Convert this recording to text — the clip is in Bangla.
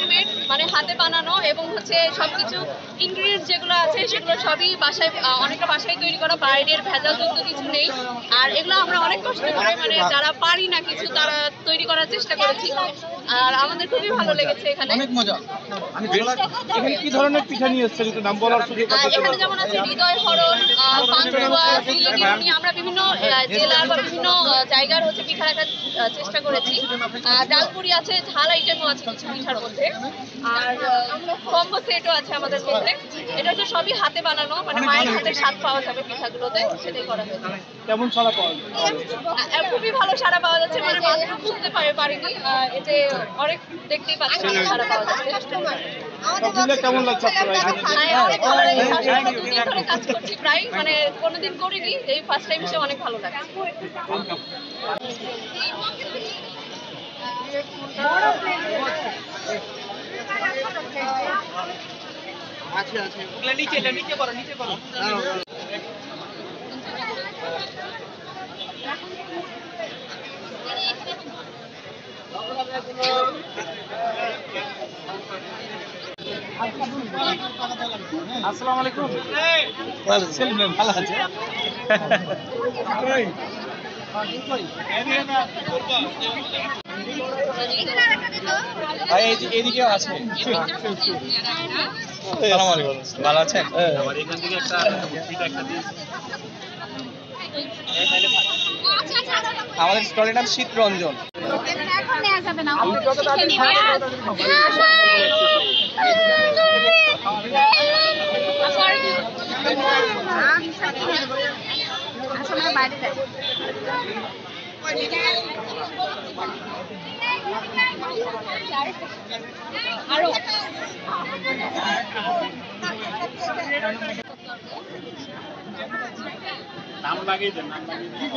হ্যান্ডমেড, মানে হাতে বানানো, এবং হচ্ছে সবকিছু ইনগ্রিডিয়েন্টস যেগুলো আছে সেগুলো সবই বাসায়, অনেকটা বাসায় তৈরি করা, বাইরের ভেজালযুক্ত কিছু নেই। আর এগুলো আমরা অনেক কষ্ট করে, মানে যারা পারি না কিছু তারা তৈরি করার চেষ্টা করেছি, আর আমাদের খুবই ভালো লেগেছে এখানে। অনেক মজা। এখানে কি ধরনের পিঠা নিয়ে এসেছেন একটু নাম বলার সুযোগ আছে? এখানে যেমন আছে হৃদয় হরণ, পান্তুয়া, জিলিপি, আমরা বিভিন্ন জেলার বা বিভিন্ন জায়গার হচ্ছে পিঠা রাখার চেষ্টা করেছি। ডালপুরি আছে, ঝাল আইটেমও আছে কিছু পিঠার মধ্যে, আর কম্বো সেটও আছে আমাদের মধ্যে। এটা হচ্ছে সবই হাতে বানানো, মানে মায়ের হাতে স্বাদ পাওয়া যাবে পিঠাগুলোতে, সেটাই করা হয়েছে। কেমন সাড়া পাওয়া যায়? খুবই ভালো সাড়া পাওয়া যাচ্ছে, মানে মাত্র খুলতে পারিনি, এতে অনেক দেখতেই পাচ্ছি সাড়া পাওয়া যাচ্ছে। কেমন লাগছে আপনারা অনেক ভালো লেগেছে, আসলে আমরা 2 দিন ধরে কাজ করছি প্রায়, মানে কোনোদিন করিনি, এই ফার্স্ট টাইম এসে অনেক ভালো লাগছে। আচ্ছা আচ্ছা, ওগুলা নিচে করো, নিচে করো। আসসালামু আলাইকুম। সেলিম ভাই ভালো আছে? ভাই এদিকেও আছে। আসসালামু আলাইকুম, ভালো আছেন? আমার এখান থেকে একটা পিঠা একটা দিন। আমাদের স্টলের নাম শীতরঞ্জন। এখন নেওয়া যাবে না, আসলে বাইরে যাই। আরো নাম লাগিয়ে দেন, নাম লাগিয়ে দেন।